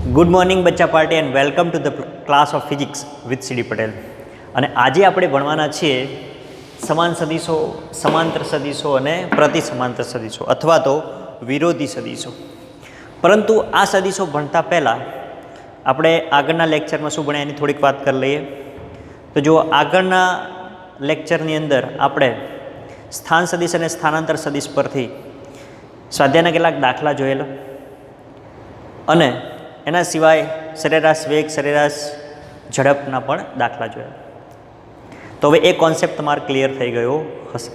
Good morning બચ્ચા party and welcome to the class of physics with CD Patel. અને આજે આપણે ભણવાના છીએ સમાન સદીશો, સમાંતર સદીશો અને પ્રતિ સમાંતર સદીશો અથવા તો વિરોધી સદીશો. પરંતુ આ સદીશો ભણતા પહેલાં આપણે આગળના લેક્ચરમાં શું ભણ્યા એની થોડીક વાત કરી લઈએ. તો જો આગળના લેક્ચરની અંદર આપણે સ્થાન સદીશ અને સ્થાનાંતર સદીશ પરથી સ્વાધ્યાયના કેટલાક દાખલા જોયેલા અને એના સિવાય સરેરાશ વેગ, સરેરાશ ઝડપના પણ દાખલા જોયા. તો હવે એ કોન્સેપ્ટ તમારે ક્લિયર થઈ ગયો હશે.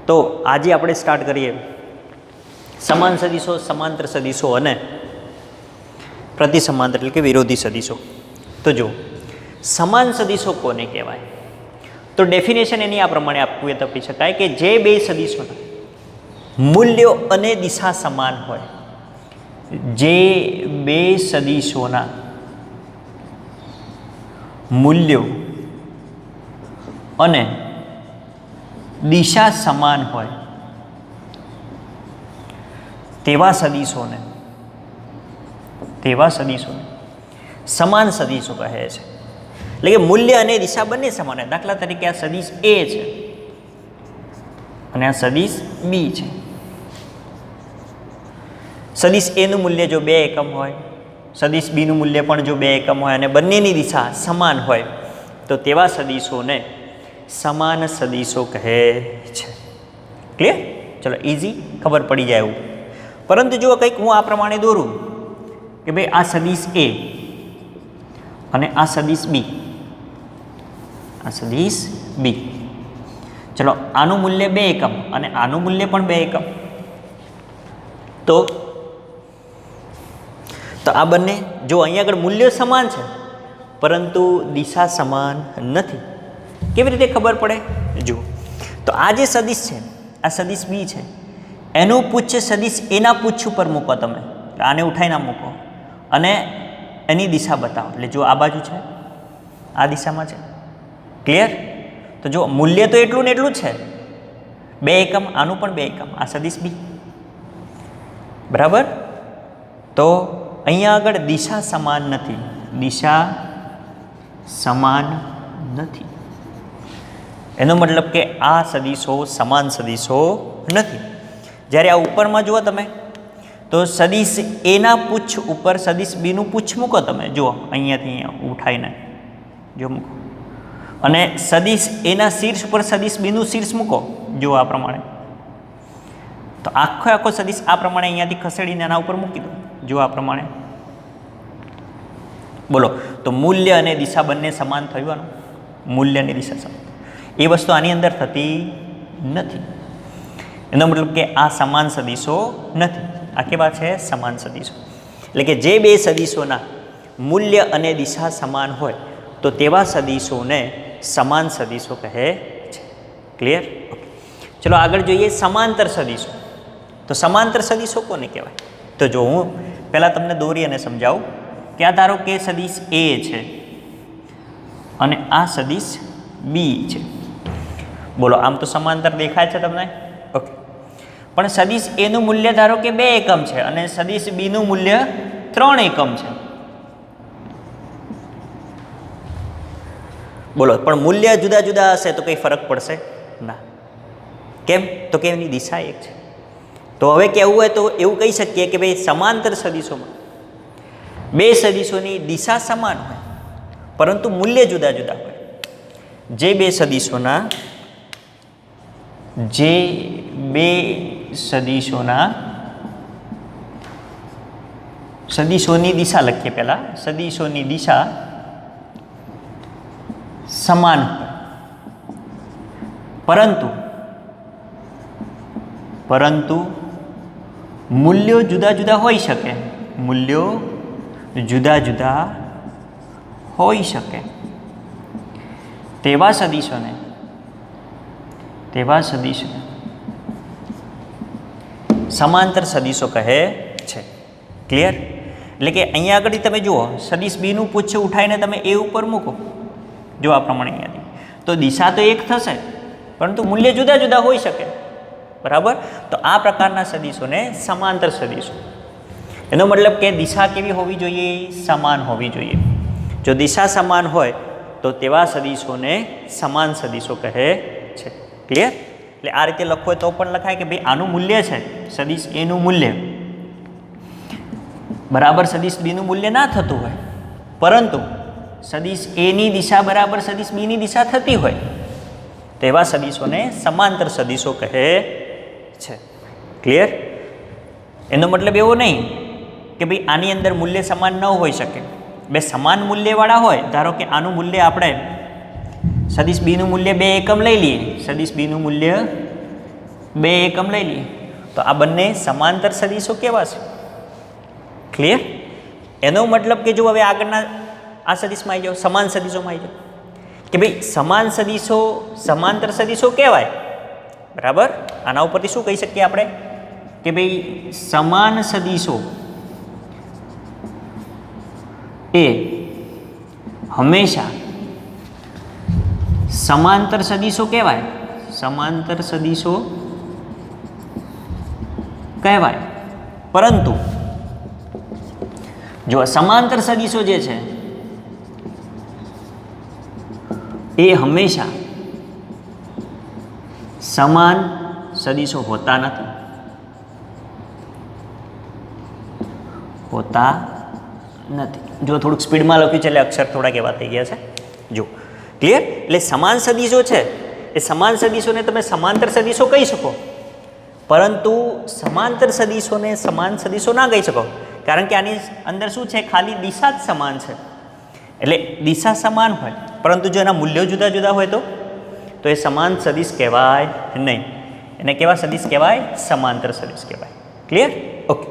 તો આજે આપણે સ્ટાર્ટ કરીએ સમાન સદીશો, સમાંતર સદીશો અને પ્રતિ સમાંતર એટલે કે વિરોધી સદીશો. તો જો સમાન સદીશો કોને કહેવાય? તો ડેફિનેશન એની આ પ્રમાણે આપી શકાય કે જે બે સદીશોના મૂલ્યો અને દિશા સમાન હોય, જે બે સદીશોના મૂલ્યો અને દિશા સમાન હોય તેવા સદીશોને સમાન સદીશો કહે છે. એટલે કે મૂલ્ય અને દિશા બંને સમાન. દાખલા તરીકે આ સદીશ એ છે અને આ સદીશ બી છે. સદીશ એનું મૂલ્ય જો 2 એકમ હોય, સદીશ બીનું મૂલ્ય પણ જો 2 એકમ હોય અને બંનેની દિશા સમાન હોય તો તેવા સદીશોને સમાન સદીશો કહે છે. ક્લિયર? ચલો, ઇઝી, ખબર પડી જાય એવું. પરંતુ જો કંઈક હું આ પ્રમાણે દોરું કે ભાઈ આ સદીશ એ અને આ સદીશ બી, ચલો આનું મૂલ્ય 2 એકમ અને આનું મૂલ્ય પણ 2 એકમ, તો આ બંને જો અહીંયા આગળ મૂલ્યો સમાન છે પરંતુ દિશા સમાન નથી. કેવી રીતે ખબર પડે? જુઓ, તો આ જે સદીશ છે, આ સદીશ બી છે, એનું પુચ્છ સદીશ એના પુચ્છ ઉપર મૂકો. તમે આને ઉઠાઈને મૂકો અને એની દિશા બતાવો. એટલે જો આ બાજુ છે, આ દિશામાં છે. ક્લિયર? તો જો મૂલ્ય તો એટલું ને એટલું જ છે, 2 એકમ, આનું પણ 2 એકમ, આ સદીશ બી. બરાબર? તો અહીંયા આગળ દિશા સમાન નથી, એનો મતલબ કે આ સદીશો સમાન સદીશો નથી. જ્યારે આ ઉપરમાં જુઓ તમે, તો સદીશ એના પુચ્છ ઉપર સદીશ બીનું પુચ્છ મૂકો. તમે જુઓ અહીંયાથી અહીંયા ઉઠાઈને જો મૂકો અને સદીશ એના શીર્ષ ઉપર સદીશ બીનું શીર્ષ મૂકો. જુઓ આ પ્રમાણે. તો આખો સદીશ આ પ્રમાણે અહીંયાથી ખસેડીને એના ઉપર મૂકી દો. જો આ પ્રમાણે. બોલો, તો મૂલ્ય અને દિશા બંને સમાન થયું. મૂલ્ય અને દિશા સમાન. એ વસ્તુ આની અંદર થતી નથી. એનો મતલબ કે આ સમાન સદીશો નથી. આ કેવા છે? સમાન સદીશો. એટલે કે જે બે સદીશોના મૂલ્ય અને દિશા સમાન હોય તો તેવા સદીશોને સમાન સદીશો કહે છે. ક્લિયર? ઓકે, ચલો આગળ જોઈએ સમાંતર સદીશો. તો સમાંતર સદીશો કોને કહેવાય? તો જો હું પહેલાં તમને દોરી અને સમજાવું કે આ ધારો કે સદીશ એ છે અને આ સદીશ બી છે. બોલો, આમ તો સમાંતર દેખાય છે તમને? ઓકે, પણ સદીશ એનું મૂલ્ય ધારો કે 2 એકમ છે અને સદીશ બીનું મૂલ્ય 3 એકમ છે. બોલો, પણ મૂલ્ય જુદા જુદા હશે તો કંઈ ફરક પડશે ના. કેમ? તો કે એની દિશા એક છે. તો હવે કહેવું હોય તો એવું કહી શકીએ કે ભાઈ સમાંતર સદીશોમાં 2 સદીશોની દિશા સમાન હોય પરંતુ મૂલ્ય જુદા જુદા હોય. જે બે સદીશોની દિશા લખીએ. પહેલા સદીશોની દિશા સમાન હોય પરંતુ મૂલ્યો જુદા જુદા હોઈ શકે. તેવા સદીશોને સમાંતર સદીશો કહે છે. ક્લિયર? એટલે કે અહીંયા આગળ તમે જુઓ, સદીશ બીનું પુચ્છ ઉઠાઈને તમે એ ઉપર મૂકો. જો આ પ્રમાણે અહીંયાથી, તો દિશા તો એક થશે પરંતુ મૂલ્ય જુદા જુદા હોઈ શકે. બરાબર? તો આ પ્રકારના સદીશોને સમાંતર સદીશો એનો મતલબ કે દિશા કેવી હોવી જોઈએ? સમાન હોવી જોઈએ. જો દિશા સમાન હોય તો તેવા સદીશોને સમાન સદીશો કહે છે. ક્લિયર? એટલે આ રીતે લખવું હોય તો પણ લખાય કે ભાઈ આનું મૂલ્ય છે સદીશ એનું મૂલ્ય બરાબર સદીશ બીનું મૂલ્ય ના થતું હોય, પરંતુ સદીશ એની દિશા બરાબર સદીશ બીની દિશા થતી હોય, તેવા સદીશોને સમાંતર સદીશો કહે છે. ક્લિયર? એનો મતલબ એવો નહીં કે ભાઈ આની અંદર મૂલ્ય સમાન ન હોઈ શકે. બે સમાન મૂલ્યવાળા હોય, ધારો કે આનું મૂલ્ય આપણે સદીશ બીનું મૂલ્ય 2 એકમ લઈ લઈએ, સદીશ બીનું મૂલ્ય 2 એકમ લઈ લઈએ, તો આ બંને સમાંતર સદીશો કેવા છે? ક્લિયર? એનો મતલબ કે જો હવે આગળના આ સદીશમાં આવી જાઓ, સમાન સદીશોમાં આવી જાઓ કે ભાઈ સમાન સદીશો સમાંતર સદીશો કહેવાય. બરાબર? આના ઉપરથી શું કહી શકીએ આપણે કે ભાઈ સમાન સદીશો એ હંમેશા સમાંતર સદીશો કહેવાય. સમાંતર સદીશો કહેવાય. પરંતુ જો સમાંતર સદીશો જે છે એ હંમેશા સમાન સદીશો હોતા નથી. જો થોડુંક સ્પીડમાં લખ્યું છે એટલે અક્ષર થોડાક એવા થઈ ગયા છે. જો ક્લિયર? એટલે સમાન સદીશો છે એ સમાન સદીશોને તમે સમાંતર સદીશો કહી શકો, પરંતુ સમાંતર સદીશોને સમાન સદીશો ના કહી શકો, કારણ કે આની અંદર શું છે? ખાલી દિશા જ સમાન છે. એટલે દિશા સમાન હોય પરંતુ જો એના મૂલ્યો જુદા જુદા હોય તો એ સમાન સદીશ કહેવાય નહીં. એને કેવા સદીશ કહેવાય? સમાંતર સદીશ કહેવાય. ક્લિયર? ઓકે.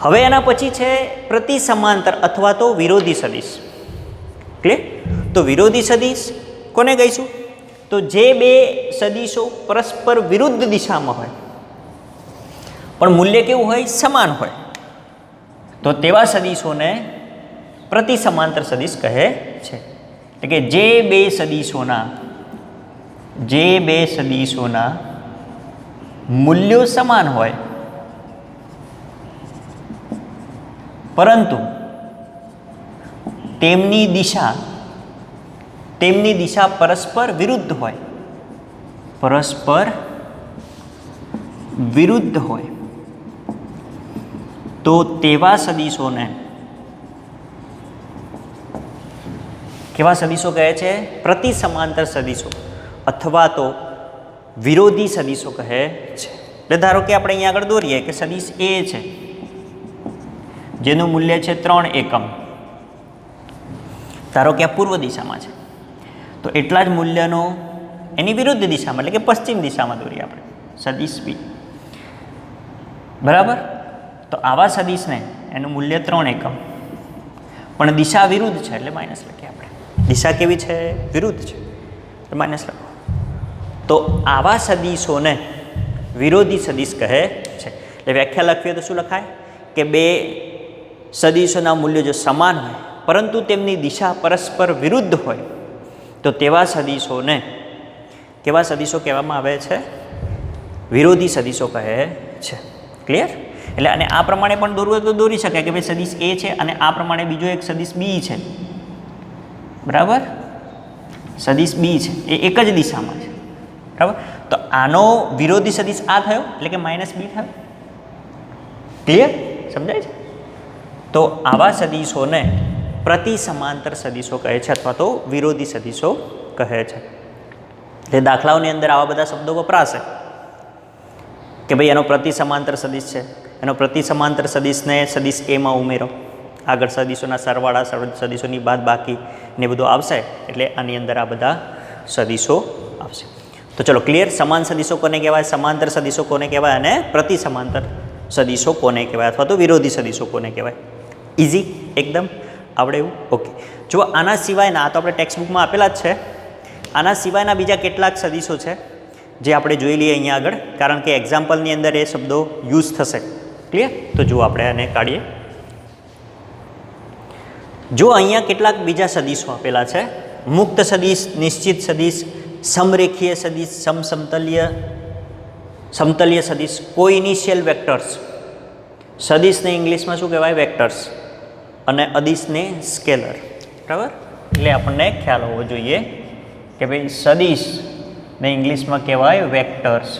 હવે એના પછી છે પ્રતિ સમાંતર અથવા તો વિરોધી સદીશ. ક્લિયર? તો વિરોધી સદીશ કોને કહીશું? તો જે બે સદીશો પરસ્પર વિરુદ્ધ દિશામાં હોય પણ મૂલ્ય કેવું હોય? સમાન હોય, તો તેવા સદીશોને પ્રતિ સમાંતર સદીશ કહે છે. એટલે કે જે બે સદીશોના મૂલ્યો સમાન હોય પરંતુ તેમની દિશા પરસ્પર વિરુદ્ધ હોય, તો તેવા સદીશોને કેવા સદીશો કહે છે? પ્રતિ સમાંતર સદીશો અથવા તો વિરોધી સદીશો કહે છે. એટલે ધારો કે આપણે અહીંયા આગળ દોરીએ કે સદીશ એ છે જેનું મૂલ્ય છે 3 એકમ. ધારો કે આ પૂર્વ દિશામાં છે, તો એટલા જ મૂલ્યનો એની વિરુદ્ધ દિશામાં એટલે કે પશ્ચિમ દિશામાં દોરીએ આપણે સદીશ બી. બરાબર? તો આવા સદીશને એનું મૂલ્ય 3 એકમ પણ દિશા વિરુદ્ધ છે એટલે માઇનસ લખીએ આપણે. દિશા કેવી છે? વિરુદ્ધ છે એટલે માઇનસ લખો. તો આવા સદીશોને વિરોધી સદીશ કહે છે. એટલે વ્યાખ્યા લખીએ તો શું લખાય કે બે સદીશોના મૂલ્યો જો સમાન હોય પરંતુ તેમની દિશા પરસ્પર વિરુદ્ધ હોય તો તેવા સદીશોને કેવા સદીશો કહેવામાં આવે છે? વિરોધી સદીશો કહે છે. ક્લિયર? એટલે અને આ પ્રમાણે પણ દોરવું હોય તો દોરી શકાય કે ભાઈ સદીશ એ છે અને આ પ્રમાણે બીજો એક સદીશ બી છે. બરાબર? સદીશ બી છે એ એક જ દિશામાં છે. બરાબર? તો આનો વિરોધી સદીશ આ થયો એટલે કે માઇનસ બી થયો. ક્લિયર? સમજાય છે? તો આવા સદીશોને પ્રતિ સમાંતર સદીશો કહે છે અથવા તો વિરોધી સદીશો કહે છે. એટલે દાખલાઓની અંદર આવા બધા શબ્દો વપરાશે કે ભાઈ એનો પ્રતિ સમાંતર સદીશ છે, એનો પ્રતિ સમાંતર સદીશને સદીશ એમાં ઉમેરો, આગળ સદીશોના સરવાળા સદીશોની બાદ બાકી ને બધું આવશે એટલે આની અંદર આ બધા સદીશો આવશે. તો ચલો ક્લિયર? સમાન સદીશો કોને કહેવાય? સમાંતર સદીશો કોને કહેવાય? અને પ્રતિ સમાંતર સદીશો કોને કહેવાય અથવા તો વિરોધી સદીશો કોને કહેવાય? ઇઝી એકદમ આવડે એવું? ઓકે. જો આના સિવાયના આ તો આપણે ટેક્સ્ટ બુકમાં આપેલા જ છે, આના સિવાયના બીજા કેટલાક સદીશો છે જે આપણે જોઈ લઈએ અહીંયા આગળ, કારણ કે એક્ઝામ્પલની અંદર એ શબ્દો યુઝ થશે. ક્લિયર? તો જો આપણે આને કાઢીએ. જો અહીંયા કેટલાક બીજા સદીશો આપેલા છે: મુક્ત સદીશ, નિશ્ચિત સદીશ, સમરેખીય સદીશ, સમતલ્ય સદીશ, કોઇનિશિયલ વેક્ટર્સ, સદિશને ઇંગ્લિશમાં શું કહેવાય? વેક્ટર્સ. અને અદિશને સ્કેલર. બરાબર? એટલે આપણને ખ્યાલ હોવો જોઈએ કે ભાઈ સદિશને ઇંગ્લિશમાં કહેવાય વેક્ટર્સ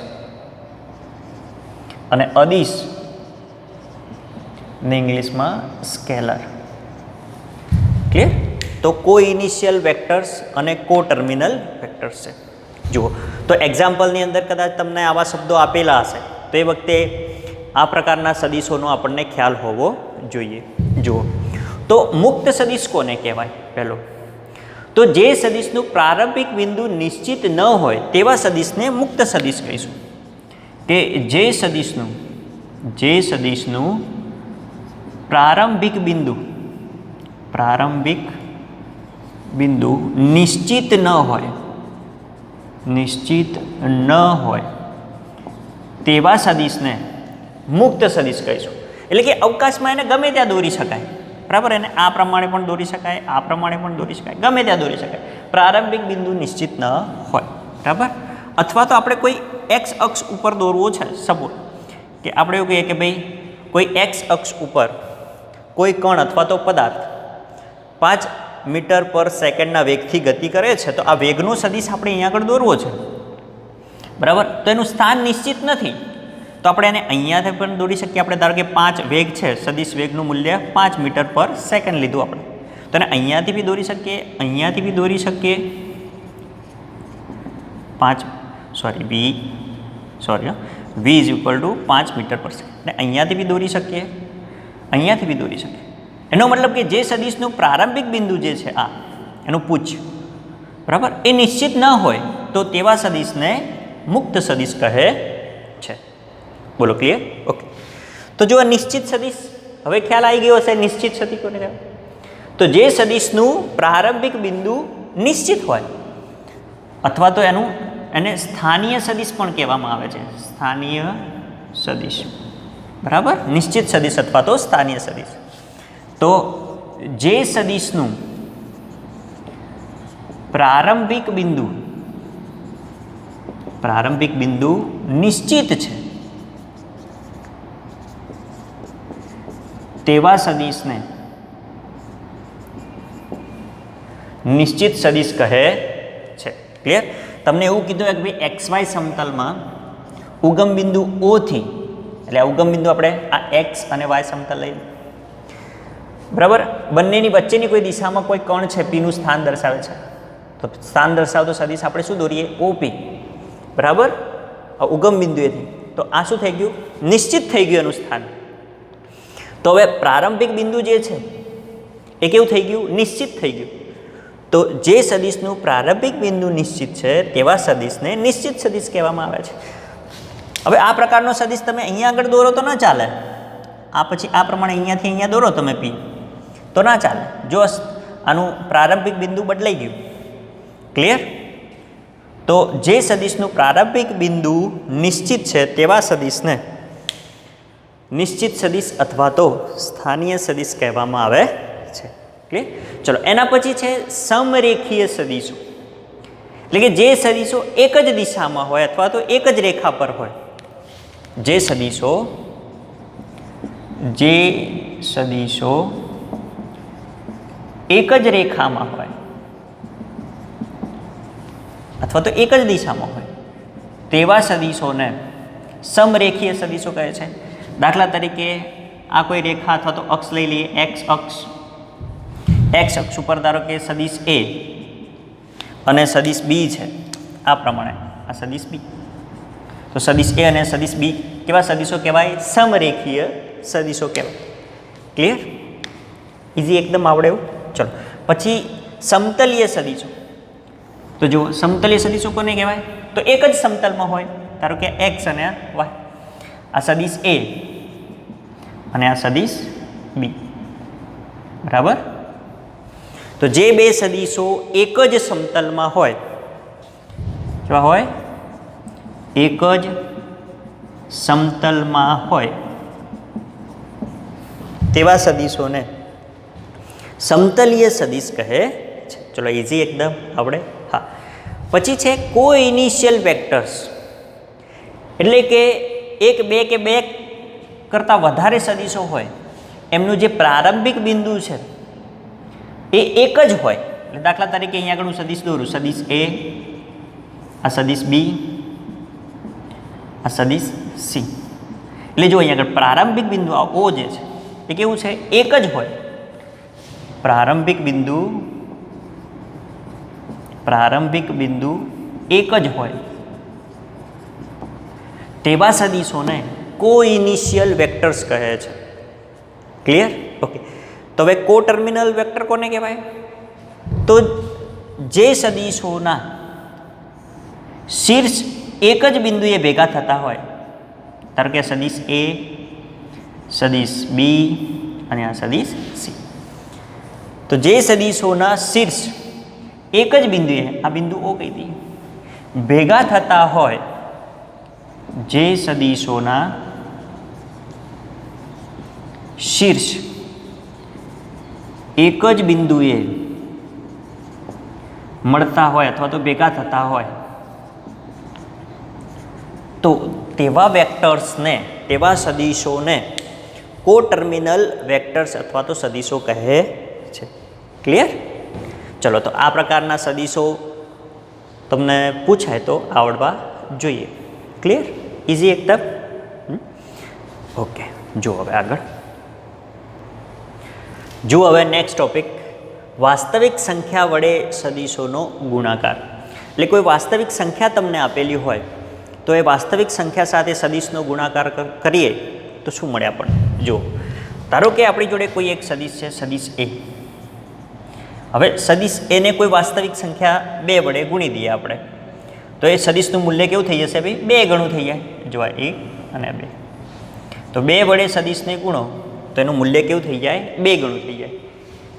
અને અદિશને ઇંગ્લિશમાં સ્કેલર. ક્લિયર? તો કો ઇનિશિયલ વેક્ટર્સ અને કો ટર્મિનલ વેક્ટર્સ છે. જુઓ તો એક્ઝામ્પલની અંદર કદાચ તમને આવા શબ્દો આપેલા હશે તો એ વખતે આ પ્રકારના સદિશોનો આપણને ખ્યાલ હોવો જોઈએ. જુઓ તો મુક્ત સદિશ કોને કહેવાય? પહેલો તો જે સદિશનું પ્રારંભિક બિંદુ નિશ્ચિત ન હોય તેવા સદિશને મુક્ત સદિશ કહીશું. કે જે સદિશનું પ્રારંભિક બિંદુ નિશ્ચિત ન હોય તેવા સદિશને મુક્ત સદિશ કહીશું. એટલે કે અવકાશમાં એને ગમે ત્યાં દોરી શકાય. બરાબર? એને આ પ્રમાણે પણ દોરી શકાય, આ પ્રમાણે પણ દોરી શકાય, ગમે ત્યાં દોરી શકાય. પ્રારંભિક બિંદુ નિશ્ચિત ન હોય. બરાબર? અથવા તો આપણે કોઈ એક્સ અક્ષ ઉપર દોરવો છે. સપોઝ કે આપણે એવું કહીએ કે ભાઈ કોઈ એક્સ અક્ષ ઉપર કોઈ કણ અથવા તો પદાર્થ 5 મીટર પર સેકન્ડના વેગથી ગતિ કરે છે તો આ વેગનો સદિશ આપણે અહીંયા આગળ દોરવો છે. બરાબર? તો એનું સ્થાન નિશ્ચિત નથી તો આપણે એને અહીંયાથી પણ દોરી શકીએ. આપણે ધારો કે 5 વેગ છે, સદિશ વેગનું મૂલ્ય 5 મીટર પર સેકન્ડ લીધું આપણે તો એને અહીંયાથી બી દોરી શકીએ, અહીંયાથી બી દોરી શકીએ. v is equal to 5 metre per second. અને અહીંયાથી બી દોરી શકીએ, અહીંયાથી બી દોરી શકીએ. એનો મતલબ કે જે સદિશનું પ્રારંભિક બિંદુ જે છે આ એનું પૂછ, બરાબર, એ નિશ્ચિત ન હોય તો તેવા સદિશને મુક્ત સદિશ કહે છે. બોલો, ક્લિયર? ઓકે. તો જો નિશ્ચિત સદિશ હવે ખ્યાલ આવી ગયો હશે. નિશ્ચિત સદિશ કોને કહેવાય? તો જે સદિશનું પ્રારંભિક બિંદુ નિશ્ચિત હોય અથવા તો એને સ્થાનીય સદિશ પણ કહેવામાં આવે છે. સ્થાનીય સદિશ. બરાબર? નિશ્ચિત સદિશ અથવા તો સ્થાનીય સદિશ. તો જે સદિશનું પ્રારંભિક બિંદુ નિશ્ચિત છે તેવા સદિશને નિશ્ચિત સદિશ કહે છે. ક્લિયર? તમને એવું કીધું કે ભાઈ XY સમતલમાં ઉગમ બિંદુ O થી, એટલે આ ઉગમ બિંદુ આપણે આ X અને Y સમતલ લઈએ. બરાબર? બંનેની વચ્ચેની કોઈ દિશામાં કોઈ કણ છે, P નું સ્થાન દર્શાવે છે. તો સ્થાન દર્શાવતો સદિશ આપણે શું દોરીએ? OP. બરાબર? આ ઉગમ બિંદુએથી. તો આ શું થઈ ગયું? નિશ્ચિત થઈ ગયું એનું સ્થાન. તો હવે પ્રારંભિક બિંદુ જે છે એ કેવું થઈ ગયું? નિશ્ચિત થઈ ગયું. તો જે સદિશનું પ્રારંભિક બિંદુ નિશ્ચિત છે તેવા સદિશને નિશ્ચિત સદિશ કહેવામાં આવે છે. હવે આ પ્રકારનો સદિશ તમે અહીંયા આગળ દોરો તો ન ચાલે. આ પછી આ પ્રમાણે અહીંયાથી અહીંયા દોરો તમે P તો ના ચાલે. જો આનું પ્રારંભિક બિંદુ બદલાઈ ગયું. ક્લિયર? તો જે સદિશનું પ્રારંભિક બિંદુ નિશ્ચિત છે તેવા સદિશને નિશ્ચિત સદિશ અથવા તો સ્થાનીય સદિશ કહેવામાં આવે છે. ક્લિયર? ચલો, એના પછી છે સમરેખીય સદિશો. એટલે કે જે સદિશો એક જ દિશામાં હોય અથવા તો એક જ રેખા પર હોય. જે સદિશો એક જ રેખામાં હોય અથવા તો એક જ દિશામાં હોય તેવા સદિશોને સમરેખીય સદિશો કહે છે. દાખલા તરીકે આ કોઈ રેખા અથવા તો અક્ષ લઈ લઈએ. એક્સ અક્ષ ઉપર ધારો કે સદિશ A અને સદિશ B છે. આ પ્રમાણે આ સદિશ B. તો સદિશ A અને સદિશ B કેવા સદિશો કહેવાય? સમરેખીય સદિશો કહેવાય. ક્લિયર? ઇઝી એકદમ આવડે એવું. ચલો, પછી સમતલીય સદિશો. તો જુઓ, સમતલીય સદિશો કોને કહેવાય? તો એક જ સમતલમાં હોય. ધારો કે X અને Y. આ સદિશ A અને આ સદિશ B. બરાબર? તો જે બે સદિશો એક જ સમતલમાં હોય, કેવા હોય? એક જ સમતલમાં હોય તેવા સદિશોને સમતલીય સદિશ કહે છે. ચલો, ઇઝી એકદમ આવડે. હા. પછી છે કોઇનિશિયલ વેક્ટર્સ. એટલે કે એક, બે કે બે કરતાં વધારે સદીશો હોય એમનું જે પ્રારંભિક બિંદુ છે એ એક જ હોય. એટલે દાખલા તરીકે અહીંયા આગળ હું સદીશ દોરું, સદીશ એ, આ સદીશ બી, આ સદીશ સી. એટલે જો અહીંયા આગળ પ્રારંભિક બિંદુ આ ઓ જે છે એ કેવું છે, એક જ હોય. પ્રારંભિક બિંદુ એક જ હોય તેવા સદીશોને કોઇનિશિયલ વેક્ટર્સ કહે છે. ક્લિયર? ઓકે. તો હવે કો ટર્મિનલ વેક્ટર કોને કહેવાય? તો જે સદીશોના શીર્ષ એક જ બિંદુએ ભેગા થતા હોય, ધારો કે સદીશ એ, સદીશ બી અને આ સદીશ સી. તો જે સદીશોના શીર્ષ એક જ બિંદુએ, આ બિંદુ ઓ કહી દઈએ, ભેગા થતા હોય, જે સદીશોના શીર્ષ એક જ બિંદુએ મળતા હોય અથવા તો ભેગા થતા હોય, તો તેવા વેક્ટર્સને, તેવા સદીશોને કો ટર્મિનલ વેક્ટર્સ અથવા તો સદીશો કહે છે. ક્લિયર? ચલો, તો આ પ્રકારના સદીશો તમને પૂછાય તો આવડવા જોઈએ. ક્લિયર? ઇઝી એકદમ? ઓકે. જુઓ હવે આગળ, જુઓ હવે નેક્સ્ટ ટોપિક, વાસ્તવિક સંખ્યા વડે સદીશોનો ગુણાકાર. એટલે કોઈ વાસ્તવિક સંખ્યા તમને આપેલી હોય તો એ વાસ્તવિક સંખ્યા સાથે સદીશનો ગુણાકાર કરીએ તો શું મળે આપણને? જુઓ, ધારો કે આપણી જોડે કોઈ એક સદીશ છે, સદીશ એ. હવે સદીશ એને કોઈ વાસ્તવિક સંખ્યા 2 વડે ગુણી દઈએ આપણે, તો એ સદીશનું મૂલ્ય કેવું થઈ જશે ભાઈ? 2 ગણું થઈ જાય. જો 1 અને 2, તો 2 વડે સદીશને ગુણો તો એનું મૂલ્ય કેવું થઈ જાય? 2 ગણું થઈ જાય.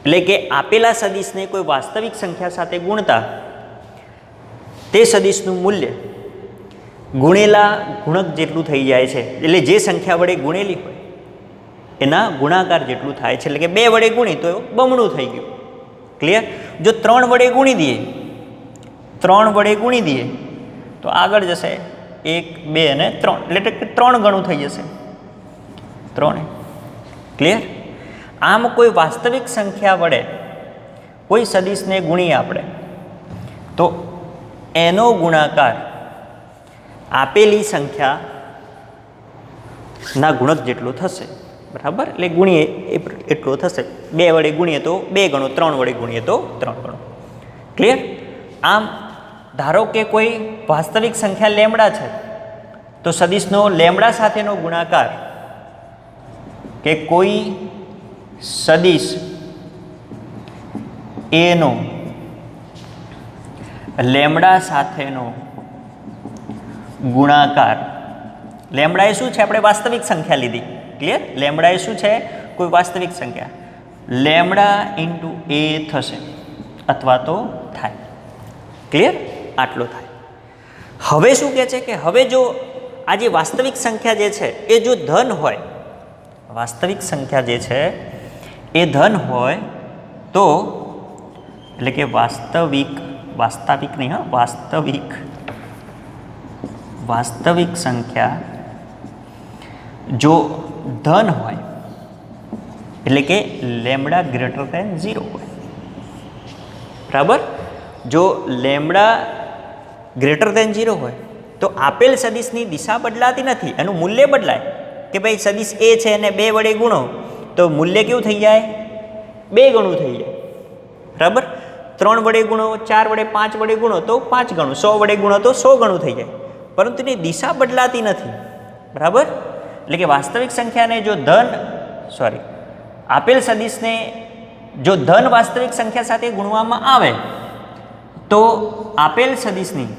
એટલે કે આપેલા સદીશને કોઈ વાસ્તવિક સંખ્યા સાથે ગુણતા તે સદીશનું મૂલ્ય ગુણેલા ગુણક જેટલું થઈ જાય છે. એટલે જે સંખ્યા વડે ગુણેલી હોય એના ગુણાકાર જેટલું થાય છે. એટલે કે 2 વડે ગુણી તો બમણું થઈ ગયું. ક્લિયર? જો 3 વડે ગુણી દઈએ, 3 વડે ગુણી દઈએ તો આગળ જશે 1, 2 અને 3, એટલે કે 3 ગણું થઈ જશે. 3. ક્લિયર? આમ કોઈ વાસ્તવિક સંખ્યા વડે કોઈ સદીશને ગુણીએ આપણે તો એનો ગુણાકાર આપેલી સંખ્યાના ગુણક જેટલો થશે. બરાબર? એટલે ગુણીએ એટલો થશે. 2 વડે ગુણીએ તો 2 ગણો, 3 વડે ગુણીએ તો 3 ગણો. ક્લિયર? આમ ધારો કે કોઈ વાસ્તવિક સંખ્યા લેમડા છે તો સદીશનો લેમડા સાથેનો ગુણાકાર, કે કોઈ સદીશ એનો લેમડા સાથેનો ગુણાકાર, લેમડા એ શું છે? આપણે વાસ્તવિક સંખ્યા લીધી. ક્લિયર? લેમડા એ શું છે? કોઈ વાસ્તવિક સંખ્યા. લેમડા ઇન્ટુ એ થશે અથવા તો થાય. ક્લિયર? આટલો થાય. હવે શું કહે છે કે હવે જો આ જે વાસ્તવિક સંખ્યા જે છે એ જો ધન હોય, વાસ્તવિક સંખ્યા જે છે એ ધન હોય તો, એટલે કે વાસ્તવિક નહીં, હા, વાસ્તવિક સંખ્યા જો ધન હોય, એટલે કે લેમડા ગ્રેટર ધેન 0 હોય. બરાબર? જો લેમડા ગ્રેટર ધેન 0 હોય તો આપેલ સદીશની દિશા બદલાતી નથી, એનું મૂલ્ય બદલાય. કે ભાઈ સદીશ એ છે એને 2 વડે ગુણો તો મૂલ્ય કેવું થઈ જાય? 2 ગણું થઈ જાય. બરાબર? 3 વડે ગુણો, 4 વડે, 5 વડે ગુણો તો 5 ગણું, 100 વડે ગુણો તો 100 ગણું થઈ જાય. પરંતુ એની દિશા બદલાતી નથી. બરાબર? એટલે કે વાસ્તવિક સંખ્યાને જો આપેલ સદીશને જો ધન વાસ્તવિક સંખ્યા સાથે ગુણવામાં આવે તો આપેલ સદીશની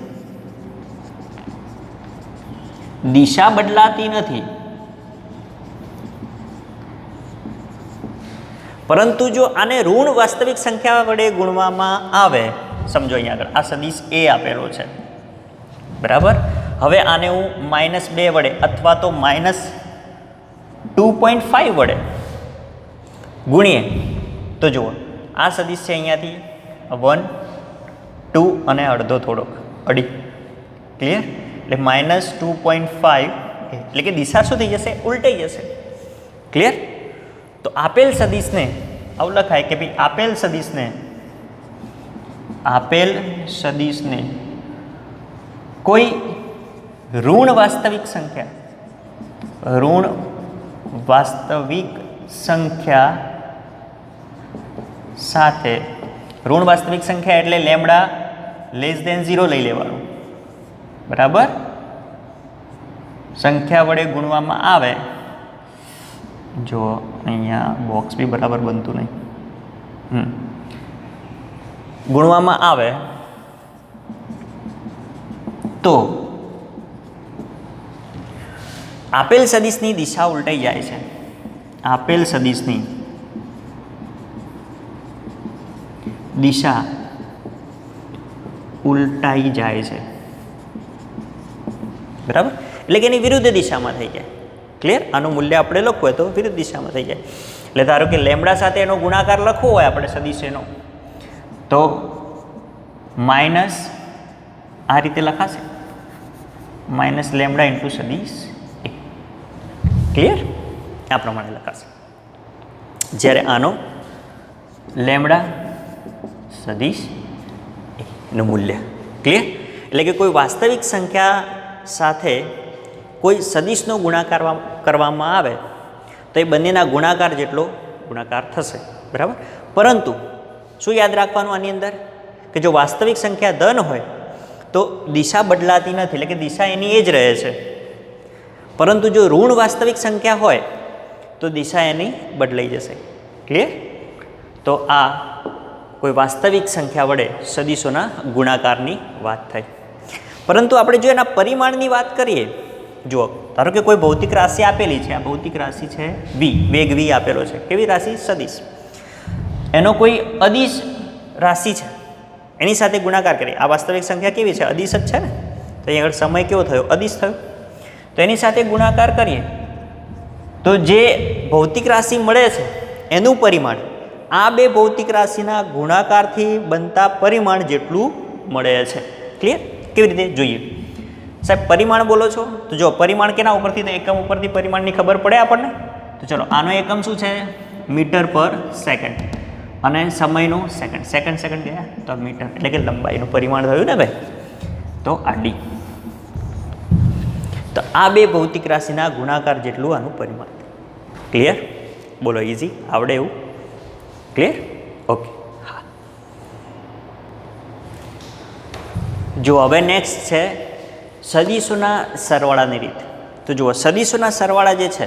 દિશા બદલાતી નથી. પરંતુ જો આને ઋણ વાસ્તવિક સંખ્યા વડે ગુણવામાં આવે, સમજો અહીંયા આગળ આ સદીશ એ આપેલો છે. બરાબર? હવે આને હું -2 વડે અથવા તો -2.5 વડે ગુણીએ તો જુઓ આ સદીશ છે અહીંયાથી 1, 2 અને અડધો થોડોક અડી. ક્લિયર? એટલે -2.5, એટલે કે દિશા શું થઈ જશે? ઉલટાઈ જશે. ક્લિયર? તો આપેલ સદિશને આવું લખાય કે ભાઈ આપેલ સદિશને કોઈ ઋણ વાસ્તવિક સંખ્યા સાથે ઋણ વાસ્તવિક સંખ્યા એટલે લેમ્બડા <0 લઈ લેવાનું, બરાબર? સંખ્યા વડે ગુણવામાં આવે, જો અહીંયા બોક્સ બી બરાબર બનતું નહીં, ગુણવામાં આવે તો આપેલ સદિશની દિશા ઉલટાઈ જાય છે. આપેલ સદિશની દિશા ઉલટાઈ જાય છે, બરાબર? એટલે કે એની વિરુદ્ધ દિશામાં થઈ જાય. ક્લિયર? આનું મૂલ્ય આપણે લખવું હોય તો વિરુદ્ધ દિશામાં થઈ જાય. એટલે ધારો કે લેમ્બડા સાથે એનો ગુણાકાર લખવો હોય આપણે સદિશ એનો, તો માઇનસ આ રીતે લખાશે, માઇનસ લેમ્બડા ઇન્ટુ સદિશ એ. ક્લિયર? આ પ્રમાણે લખાશે. જ્યારે આનો લેમ્બડા સદિશ એનું મૂલ્ય. ક્લિયર? એટલે કે કોઈ વાસ્તવિક સંખ્યા સાથે કોઈ સદિશનો ગુણાકાર કરવામાં આવે તો એ બંનેના ગુણાકાર જેટલો ગુણાકાર થશે, બરાબર? પરંતુ શું યાદ રાખવાનું આની અંદર કે જો વાસ્તવિક સંખ્યા ધન હોય તો દિશા બદલાતી નથી, એટલે કે દિશા એની એ જ રહે છે. પરંતુ જો ઋણ વાસ્તવિક સંખ્યા હોય તો દિશા એની બદલાઈ જશે. ક્લિયર? તો આ કોઈ વાસ્તવિક સંખ્યા વડે સદિશોના ગુણાકારની વાત થઈ. પરંતુ આપણે જો એના પરિમાણની વાત કરીએ, જુઓ ધારો કે કોઈ ભૌતિક રાશિ આપેલી છે, આ ભૌતિક રાશિ છે વી, વેગ વી આપેલો છે. કેવી રાશિ? સદિશ. એનો કોઈ અદિશ રાશિ છે, એની સાથે ગુણાકાર કરીએ. આ વાસ્તવિક સંખ્યા કેવી છે? અદિશ જ છે ને. તો અહીં આગળ સમય કેવો થયો? અદિશ થયો. તો એની સાથે ગુણાકાર કરીએ તો જે ભૌતિક રાશિ મળે છે એનું પરિમાણ આ બે ભૌતિક રાશિના ગુણાકારથી બનતા પરિમાણ જેટલું મળે છે. ક્લિયર? કેવી રીતે જોઈએ સાહેબ? પરિમાણ બોલો છો તો જો પરિમાણ કેના ઉપરથી? તો એકમ ઉપરથી પરિમાણની ખબર પડે આપણને. તો ચલો આનો એકમ શું છે? Metre per second. અને સમયનું સેકન્ડ ગયા તો મીટર, એટલે કે લંબાઈનું પરિમાણ થયું ને ભાઈ. તો આ ડી. તો આ બે ભૌતિક રાશિના ગુણાકાર જેટલું આનું પરિમાણ. ક્લિયર? બોલો, ઇઝી આવડે એવું? ક્લિયર? ઓકે. હા, જો હવે નેક્સ્ટ છે સદિશોના સરવાળાની રીત. તો જુઓ, સદિશોના સરવાળા જે છે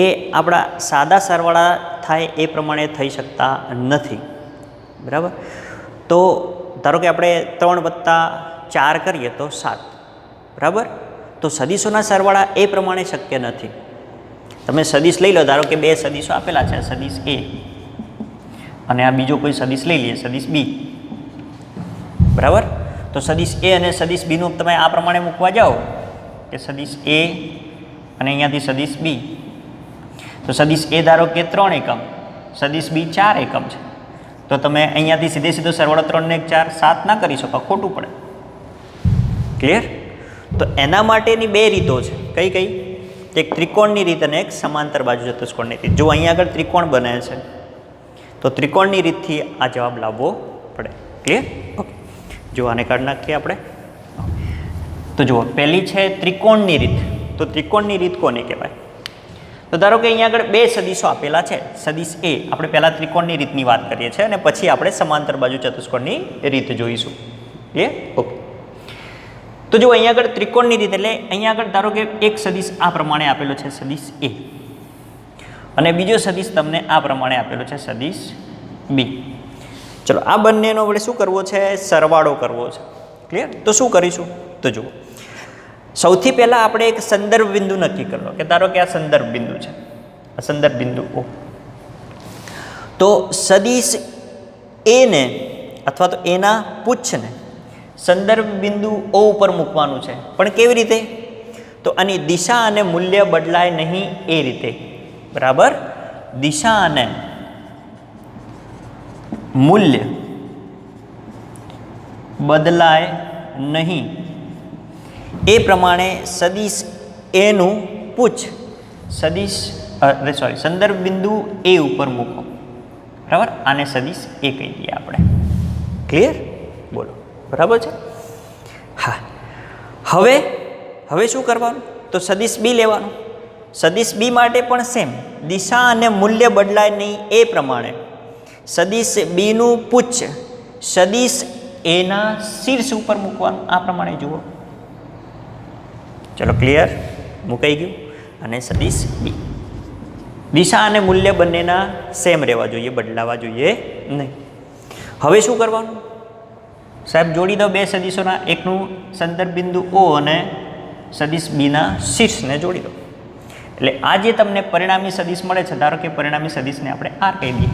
એ આપણા સાદા સરવાળા થાય એ પ્રમાણે થઈ શકતા નથી, બરાબર? તો ધારો કે આપણે 3 + 4 કરીએ તો 7, બરાબર? તો સદિશોના સરવાળા એ પ્રમાણે શક્ય નથી. તમે સદિશ લઈ લો, ધારો કે 2 સદિશો આપેલા છે, સદિશ એ અને આ બીજો કોઈ સદિશ લઈ લઈએ, સદિશ બી, બરાબર? તો સદિશ એ અને સદિશ બીનું તમે આ પ્રમાણે મૂકવા જાઓ કે સદિશ એ અને અહીંયાથી સદિશ બી. તો સદિશ એ ધારો કે 3 એકમ, સદિશ બી 4 એકમ છે. તો તમે અહીંયાથી સીધો સરવાળો 3 ને 1 4 7 ના કરી શકો, ખોટું પડે. ક્લિયર? તો એના માટેની 2 રીતો છે. કઈ? એક ત્રિકોણની રીત અને એક સમાંતર બાજુ ચતુષ્કોણની રીત. જો અહીંયા આગળ ત્રિકોણ બને છે તો ત્રિકોણની રીતથી આ જવાબ લાવવો પડે. ક્લિયર? ઓકે. જો આને કાઢી નાખીએ આપણે. તો જુઓ, પહેલી છે ત્રિકોણની રીત. તો ત્રિકોણની રીત કોને કહેવાય? તો ધારો કે અહીંયા આગળ 2 સદિશો આપેલા છે, સદિશ એ. આપણે પહેલાં ત્રિકોણની રીતની વાત કરીએ છીએ અને પછી આપણે સમાંતર બાજુ ચતુષ્કોણની રીત જોઈશું. ક્લિયર? ઓકે. તો જો અહીંયા આગળ ત્રિકોણની રીત એટલે અહીંયા આગળ ધારો કે એક સદિશ આ પ્રમાણે આપેલો છે, સદિશ એ, અને બીજો સદિશ તમને આ પ્રમાણે આપેલો છે, સદિશ બી. ચલો આ બંનેનો આપણે શું કરવો છે? સરવાળો કરવો છે. ક્લિયર? તો શું કરીશું? તો જુઓ, સૌથી પહેલાં આપણે એક સંદર્ભ બિંદુ નક્કી કરવો કે ધારો કે આ સંદર્ભ બિંદુ છે, આ સંદર્ભ બિંદુ ઓ. તો સદિશ એને અથવા તો એના પુચ્છને સંદર્ભ બિંદુ ઓ ઉપર મૂકવાનું છે. પણ કેવી રીતે? તો આની દિશા અને મૂલ્ય બદલાય નહીં એ રીતે, બરાબર? દિશા અને મૂલ્ય બદલાય નહીં એ પ્રમાણે સદિશ એનું પુચ્છ, સદિશ સોરી સંદર્ભ બિંદુ એ ઉપર મૂકો, બરાબર. આને સદિશ એ કહી દઈએ આપણે. ક્લિયર? બોલો, બરાબર છે? હા. હવે શું કરવાનું? તો સદિશ બી લેવાનું. સદિશ બી માટે પણ સેમ, દિશા અને મૂલ્ય બદલાય નહીં એ પ્રમાણે સદિશ બીનું પુચ્છ સદિશ એના શીર્ષ ઉપર મૂકવાનું. આ પ્રમાણે જુઓ. ચલો, ક્લિયર? મુકાઈ ગયું. અને સદિશ બી, દિશા અને મૂલ્ય બંનેના સેમ રહેવા જોઈએ, બદલાવા જોઈએ નહીં. હવે શું કરવાનું સાહેબ? જોડી દો બે સદિશોના, એકનું સંદર્ભ બિંદુ ઓ અને સદિશ બીના શીર્ષને જોડી દો. એટલે આ જે તમને પરિણામી સદિશ મળે છે, ધારો કે પરિણામી સદિશને આપણે આર કહી દઈએ,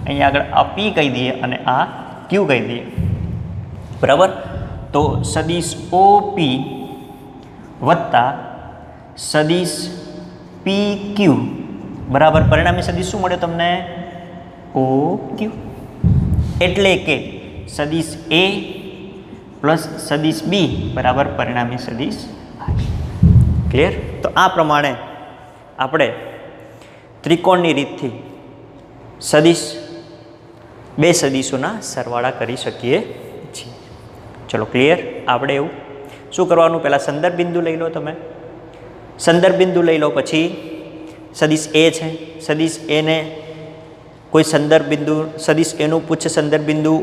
અહીંયા આગળ આ પી કહી દઈએ અને આ ક્યુ કહી દઈએ, બરાબર. તો સદિશ ઓ પી વત્તા સદિશ પી ક્યુ બરાબર પરિણામી સદિશ શું મળે તમને? ઓ ક્યુ. એટલે કે સદિશ એ પ્લસ સદિશ બી બરાબર પરિણામી સદિશ આર. ક્લિયર? તો આ પ્રમાણે આપણે ત્રિકોણની રીતથી સદિશ બે સદિશોના સરવાળા કરી શકીએ છીએ. ચલો, ક્લિયર? આપણે એવું શું કરવાનું? પહેલાં સંદર્ભ બિંદુ લઈ લો. તમે સંદર્ભ બિંદુ લઈ લો, પછી સદિશ એ છે, સદિશ એને કોઈ સંદર્ભ બિંદુ સદિશ એનું પુચ્છ સંદર્ભ બિંદુ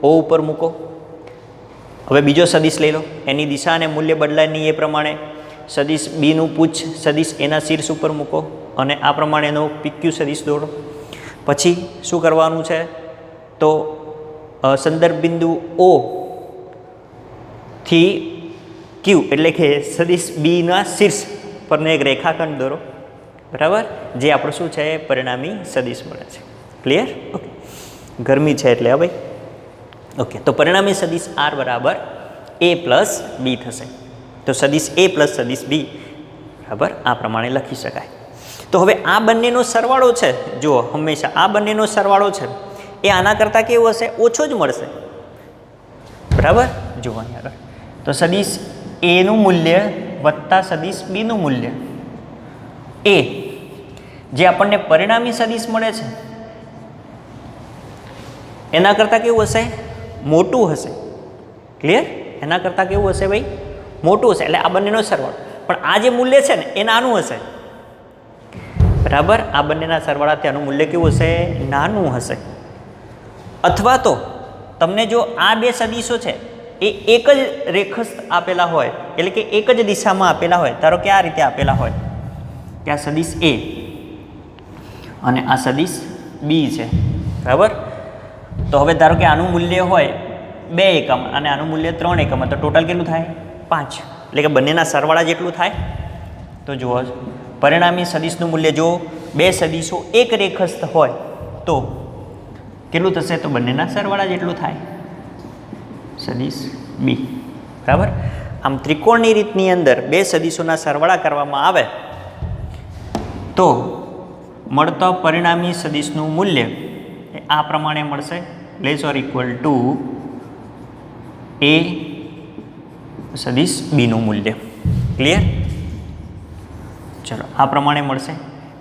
ઓ ઉપર મૂકો. હવે બીજો સદિશ લઈ લો, એની દિશા અને મૂલ્ય બદલાય નહીં એ પ્રમાણે સદિશ બીનું પુચ્છ સદિશ એના શીર્ષ ઉપર મૂકો અને આ પ્રમાણે એનો પીક્યુ સદિશ દોડો. પછી શું કરવાનું છે? તો સંદર્ભ બિંદુ ઓ થી ક્યુ એટલે કે સદિશ બીના શીર્ષ પરને એક રેખાખંડ દોરો, બરાબર. જે આપણું શું છે? પરિણામી સદિશ મળે છે. ક્લિયર? ઓકે. ગરમી છે એટલે હવે ઓકે. તો પરિણામી સદિશ આર બરાબર એ પ્લસ બી થશે. તો સદિશ એ પ્લસ સદિશ બી બરાબર આ પ્રમાણે લખી શકાય. તો હવે આ બંનેનો સરવાળો છે, જુઓ, હંમેશા આ બંનેનો સરવાળો છે એ આના કરતાં કેવું હશે? ઓછો જ મળશે, બરાબર. જુઓ અહીં આગળ તો સદિશ એનું મૂલ્ય વત્તા સદિશ બીનું મૂલ્ય એ જે આપણને પરિણામી સદિશ મળે છે એના કરતાં કેવું હશે? મોટું હશે. ક્લિયર? એના કરતાં કેવું હશે ભાઈ? મોટું હશે. એટલે આ બંનેનો સરવાળો, પણ આ જે મૂલ્ય છે ને એ નાનું હશે, બરાબર. આ બંનેના સરવાળાથી આનું મૂલ્ય કેવું હશે? નાનું હશે. અથવા તો તમને જો આ બે સદિશો છે એ એક જ રેખસ્થ આપેલા હોય, એટલે કે એક જ દિશામાં આપેલા હોય, ધારો કે આ રીતે આપેલા હોય કે આ સદિશ એ અને આ સદિશ બી છે, બરાબર. તો હવે ધારો કે આનું મૂલ્ય હોય 2 એકમ અને આનું મૂલ્ય 3 એકમ, તો ટોટલ કેટલું થાય? 5. એટલે કે બંનેના સરવાળા જેટલું થાય. તો જુઓ, પરિણામી સદિશનું મૂલ્ય જો બે સદિશો એક રેખસ્થ હોય તો કેટલું થશે? તો બંનેના સરવાળા જેટલું થાય, સદિશ બી, બરાબર. આમ ત્રિકોણની રીતની અંદર બે સદિશોના સરવાળા કરવામાં આવે તો મળતો પરિણામી સદિશનું મૂલ્ય એ આ પ્રમાણે મળશે, લેસ ઓર ઇક્વલ ટુ એ સદિશ બીનું મૂલ્ય. ક્લિયર? ચલો, આ પ્રમાણે મળશે.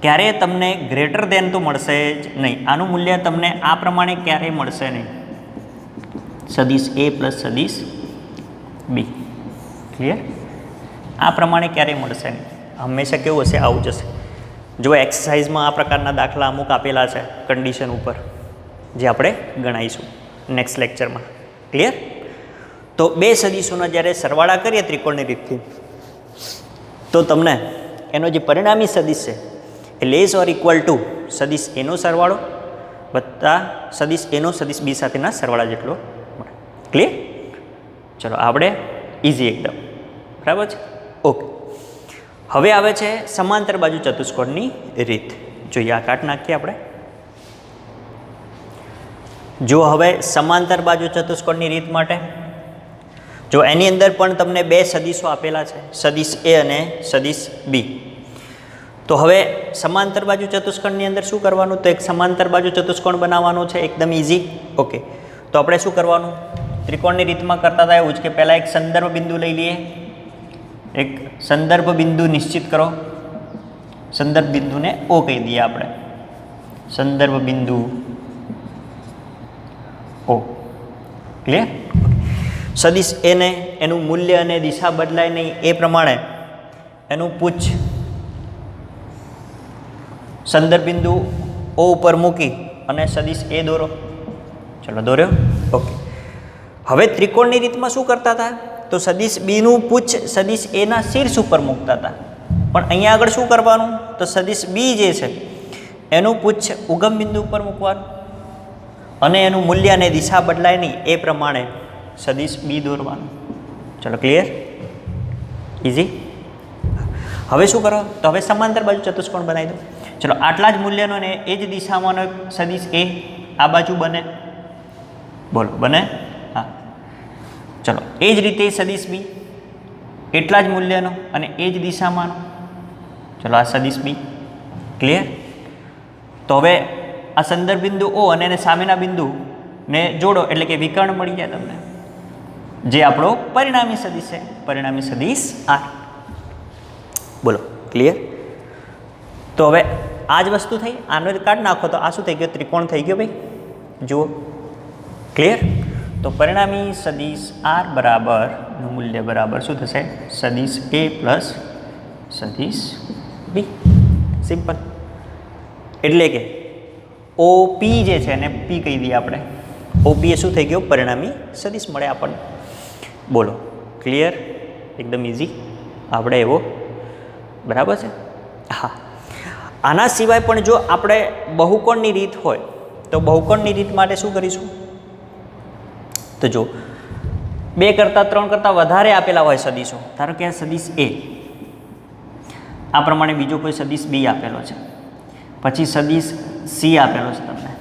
ક્યારેય તમને ગ્રેટર દેન તો મળશે જ નહીં. આનું મૂલ્ય તમને આ પ્રમાણે ક્યારેય મળશે નહીં, સદિશ એ પ્લસ સદિશ બી. ક્લિયર? આ પ્રમાણે ક્યારેય મળશે નહીં. હંમેશા કેવું હશે? આવું જશે. જો એક્સરસાઇઝમાં આ પ્રકારના દાખલા અમુક આપેલા છે કન્ડિશન ઉપર, જે આપણે ગણાવીશું નેક્સ્ટ લેક્ચરમાં. ક્લિયર? તો બે સદિશોના જ્યારે સરવાળા કરીએ ત્રિકોણની રીતથી તો તમને એનો જે પરિણામી સદિશ છે એ લેસ ઓર ઇક્વલ ટુ સદિશ એનો સરવાળો વત્તા સદિશ એનો સદિશ બી સાથેના સરવાળા જેટલો મળે. ક્લિયર? ચલો, આપણે ઇઝી એકદમ, બરાબર છે? ઓકે. હવે આવે છે સમાંતર બાજુ ચતુષ્કોણની રીત. જોઈએ, આ કાટ નાખીએ આપણે. જો હવે સમાંતર બાજુ ચતુષ્કોણની રીત માટે જો એની અંદર પણ તમને બે સદિશો આપેલા છે, સદિશ એ અને સદિશ બી. તો હવે સમાંતર બાજુ ચતુષ્કોણની અંદર શું કરવાનું? તો એક સમાંતર બાજુ ચતુષ્કોણ બનાવવાનો છે, એકદમ ઇઝી. ઓકે. તો આપણે શું કરવાનું? ત્રિકોણની રીતમાં કરતા હતા એવું જ કે પહેલાં એક સંદર્ભ બિંદુ લઈ લઈએ, એક સંદર્ભ બિંદુ નિશ્ચિત કરો, સંદર્ભ બિંદુને ઓ કહી દઈએ આપણે, સંદર્ભ બિંદુ ઓ. ક્લિયર? સદિશ એને એનું મૂલ્ય અને દિશા બદલાય નહીં એ પ્રમાણે એનું પૂછ સંદર્ભ બિંદુ ઓ ઉપર મૂકી અને સદિશ એ દોરો. ચલો દોર્યો. ઓકે. હવે ત્રિકોણની રીતમાં શું કરતા હતા? તો સદિશ બીનું પૂછ સદિશ એના શીર્ષ ઉપર મૂકતા હતા. પણ અહીંયા આગળ શું કરવાનું? તો સદિશ બી જે છે એનું પૂછ ઉગમ બિંદુ ઉપર મૂકવાનું અને એનું મૂલ્ય અને દિશા બદલાય નહીં એ પ્રમાણે સદિશ બી દોરવાનું. ચલો ક્લિયર? ઇઝી. હવે શું કરો? તો હવે સમાંતર બાજુ ચતુષ્કોણ બનાવી દો. ચલો આટલા જ મૂલ્યનો ને એ જ દિશામાંનો સદિશ એ આ બાજુ બને. બોલો બને? હા. ચલો એ જ રીતે સદિશ બી એટલા જ મૂલ્યનો અને એ જ દિશામાંનો. ચલો આ સદિશ બી. ક્લિયર? તો હવે આ સંદર્ભ બિંદુ ઓ અને એને સામેના બિંદુને જોડો એટલે કે વિકર્ણ મળી જાય તમને, જે આપણો પરિણામી સદિશ છે, પરિણામી સદિશ આર. બોલો ક્લિયર? તો હવે આ જ વસ્તુ થઈ, આનો કાઢ નાખો તો આ શું થઈ ગયો? ત્રિકોણ થઈ ગયો ભાઈ. જુઓ. ક્લિયર? તો પરિણામી સદિશ આર બરાબરનું મૂલ્ય બરાબર શું થશે? સદિશ એ પ્લસ સદિશ બી. સિમ્પલ. એટલે કે ઓપી જે છે એને પી કહી દઈએ આપણે. ઓપી એ શું થઈ ગયો? પરિણામી સદિશ મળે આપણને. બોલો ક્લિયર? એકદમ ઇઝી આપણે એવો. બરાબર છે? હા. આના સિવાય પણ જો આપણે બહુકોણની રીત હોય તો બહુકોણની રીત માટે શું કરીશું? તો જો 2 કરતાં 3 કરતાં વધારે આપેલા હોય સદિશો, ધારો કે આ સદિશ એ, આ પ્રમાણે બીજો કોઈ સદિશ બી આપેલો છે, પછી સદિશ સી આપેલો છે તમને,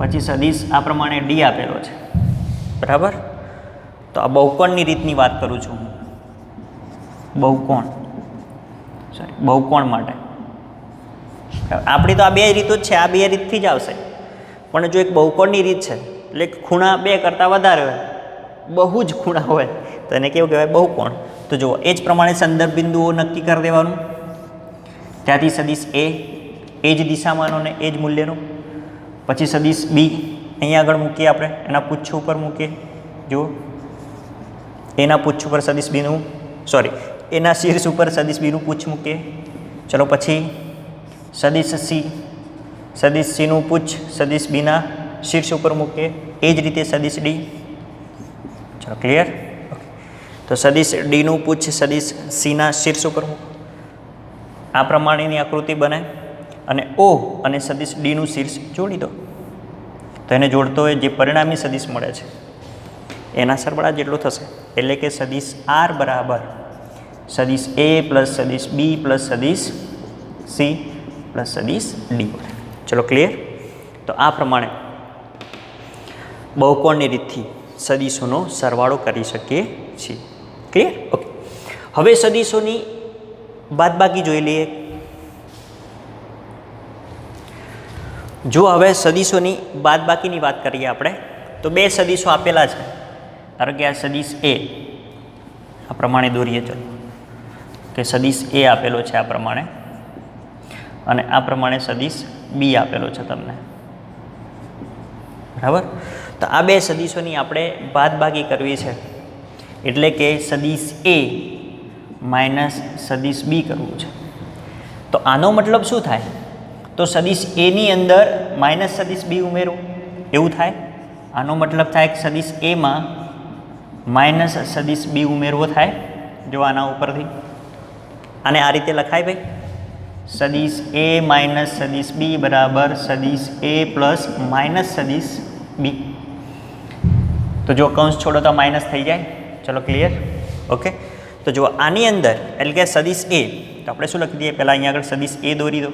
પછી સદિશ આ પ્રમાણે ડી આપેલો છે. બરાબર? તો આ બહુકોણની રીતની વાત કરું છું હું. બહુકોણ માટે આપણી તો આ 2 રીતો જ છે, આ 2 રીતથી જ આવશે. પણ જો એક બહુકોણની રીત છે એટલે ખૂણા 2 કરતાં વધારે હોય, બહુ જ ખૂણા હોય તો એને કેવું કહેવાય? બહુકોણ. તો જુઓ એ જ પ્રમાણે સંદર્ભ બિંદુઓ નક્કી કરી દેવાનું. ત્યાંથી સદિશ એ એ જ દિશામાંનો ને એ જ મૂલ્યનો, પછી સદિશ બી અહીંયા આગળ મૂકીએ આપણે, એના પુચ્છ ઉપર મૂકીએ. જુઓ એના પુચ્છ ઉપર સદિશ બીનું એના શીર્ષ ઉપર સદિશ બીનું પુચ્છ મૂકીએ. ચલો પછી સદિશ સીનું પુચ્છ સદિશ બીના શીર્ષ ઉપર મૂકીએ. એ જ રીતે સદિશ ડી. ચલો ક્લિયર? ઓકે. તો સદિશ ડીનું પુચ્છ સદિશ સીના શીર્ષ ઉપર મૂકો. આ પ્રમાણેની આકૃતિ બને અને ઓ અને સદિશ ડીનું શીર્ષ જોડી દો. તો એને જોડતો હોય જે પરિણામી સદિશ મળે છે એના સરવાળા જેટલું થશે. એટલે કે સદિશ આર બરાબર સદિશ એ પ્લસ સદિશ બી પ્લસ સદિશ સી પ્લસ સદિશ ડી મળે. ચલો ક્લિયર? તો આ પ્રમાણે બહુકોણની રીતથી સદિશોનો સરવાળો કરી શકીએ છીએ. ક્લિયર? ઓકે. હવે સદિશોની બાદબાકી જોઈ લઈએ. જો હવે સદિશોની બાદબાકીની વાત કરીએ આપણે તો 2 સદિશો આપેલા છે. ધારો કે આ સદિશ એ આ પ્રમાણે દોરીએ. ચલો કે સદિશ એ આપેલો છે આ પ્રમાણે અને આ પ્રમાણે સદિશ બી આપેલો છે તમને. બરાબર? તો આ 2 સદિશોની આપણે બાદબાકી કરવી છે એટલે કે સદિશ એ માઇનસ સદિશ બી કરવું છે. તો આનો મતલબ શું થાય? તો સદિશ એની અંદર માઇનસ સદિશ બી ઉમેરવું એવું થાય. આનો મતલબ થાય કે સદિશ એમાં માઇનસ સદિશ બી ઉમેરવો થાય. જો આના ઉપરથી આને આ રીતે લખાય ભાઈ, સદિશ એ માઇનસ સદિશ બી બરાબર સદિશ એ પ્લસ માઇનસ સદિશ બી. તો જો કૌંસ છોડો તો માઇનસ થઈ જાય. ચલો ક્લિયર? ઓકે. તો જો આની અંદર એટલે કે સદિશ એ, તો આપણે શું લખી દઈએ? પહેલાં અહીંયા આગળ સદિશ એ દોરી દો.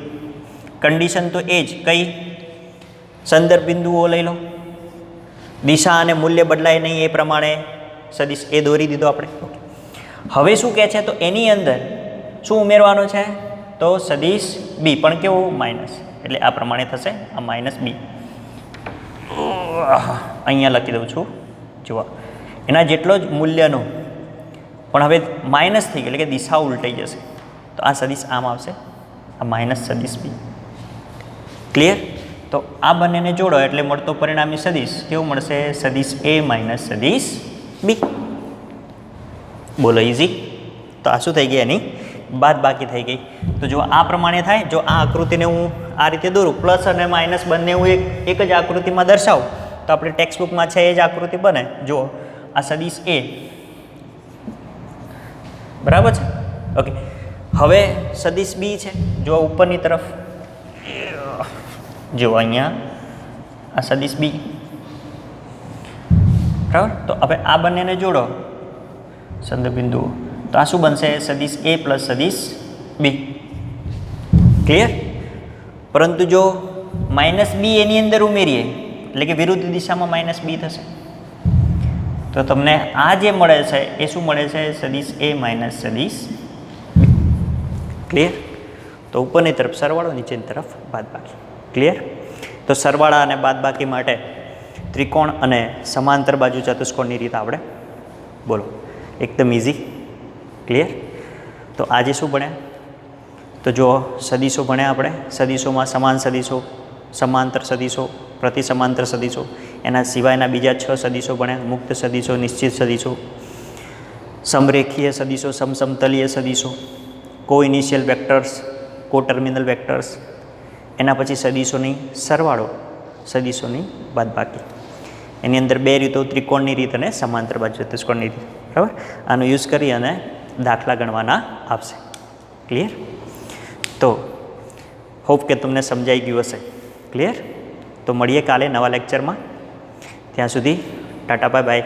કન્ડિશન તો એ જ કઈ? સંદર્ભ બિંદુઓ લઈ લો, દિશા અને મૂલ્ય બદલાય નહીં એ પ્રમાણે સદિશ એ દોરી દીધો આપણે. હવે શું કહે છે? તો એની અંદર શું ઉમેરવાનું છે? તો સદિશ બી, પણ કેવું? માઇનસ. એટલે આ પ્રમાણે થશે, આ માઇનસ બી. અહીંયા લખી દઉં છું. જુઓ એના જેટલો જ મૂલ્યનો પણ હવે માઇનસ થઈ ગયો એટલે કે દિશા ઉલટાઈ જશે. તો આ સદિશ આમ આવશે આ માઇનસ સદીશ બી. ક્લિયર? તો આ બંનેને જોડો એટલે મળતો પરિણામી સદીશ કેવું મળશે? સદીશ એ માઇનસ સદીશ બી. બોલો ઇઝી. તો આ શું થઈ ગઈ? એની બાદ બાકી થઈ ગઈ. તો જો આ પ્રમાણે થાય, જો આ આકૃતિને હું આ રીતે દોરું, પ્લસ અને માઇનસ બંને હું એક જ આકૃતિમાં દર્શાવું તો આપણે ટેક્સ્ટ બુકમાં છે એ જ આકૃતિ બને. જો આ સદીશ એ, બરાબર છે? ઓકે. હવે સદીશ બી છે, જો ઉપરની તરફ, જો અહીંયા આ સદીશ બી, બરાબર? તો હવે આ બંનેને જોડો સંદર્ભ બિંદુઓ, તો આ શું બનશે? સદીશ એ પ્લસ સદીશ બી. ક્લિયર? પરંતુ જો માઇનસ બી એની અંદર ઉમેરીએ એટલે કે વિરુદ્ધ દિશામાં માઇનસ બી થશે તો તમને આ જે મળે છે એ શું મળે છે? સદીશ એ માઇનસ સદીશ બી. ક્લિયર? તો ઉપરની તરફ સરવાળો, નીચેની તરફ બાદબાકી. ક્લિયર? તો સરવાળા અને બાદબાકી માટે ત્રિકોણ અને સમાંતર બાજુ ચતુષ્કોણની રીત આપણે બોલો. એકદમ ઇઝી. ક્લિયર? તો આજે શું ભણ્યા? તો જો સદીશો ભણ્યા આપણે. સદીશોમાં સમાન સદીશો, સમાંતર સદીશો, પ્રતિસમાંતર સદીશો, એના સિવાયના બીજા 6 સદીશો ભણ્યા. મુક્ત સદીશો, નિશ્ચિત સદીશો, સમરેખીય સદીશો, સમસમતલીય સદીશો, કો ઇનિશિયલ વેક્ટર્સ, કો ટર્મિનલ વેક્ટર્સ, એના પછી સદીશોની સરવાળો, સદીશોની બાદબાકી. એની અંદર 2 રીતો, ત્રિકોણની રીત અને સમાંતર બાજુ ચતુષ્કોણની રીત. બરાબર? આનો યુઝ કરી અને દાખલા ગણવાના આવશે. ક્લિયર? તો હોપ કે તમને સમજાઈ ગયું હશે. ક્લિયર? તો મળીએ કાલે નવા લેક્ચરમાં. ત્યાં સુધી ટાટા બાય બાય.